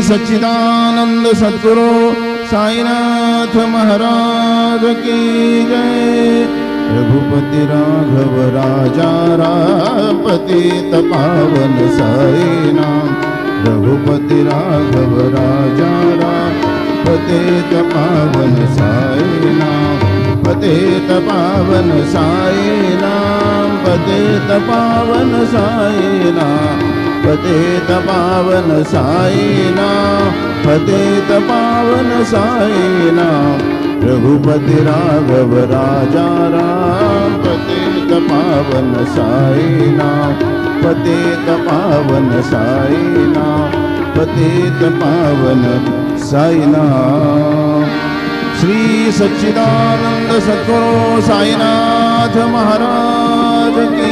सच्चिदानंद सद्गुरु साईनाथ महाराज की जय। रघुपति राघव राजा पतित पावन साई नाम। रघुपति राघव राजा पतित पावन साई नाम। पतित पावन साई नाम। पतित पावन साई नाम। पतित पावन साई नाम। पतित पावन साई नाम। रघुपति राघव राजा राम पतित पावन साई नाम। पतित पावन साई नाम। पतित पावन साई नाम। श्री सच्चिदानंद सद्गुरु साईनाथ महाराज की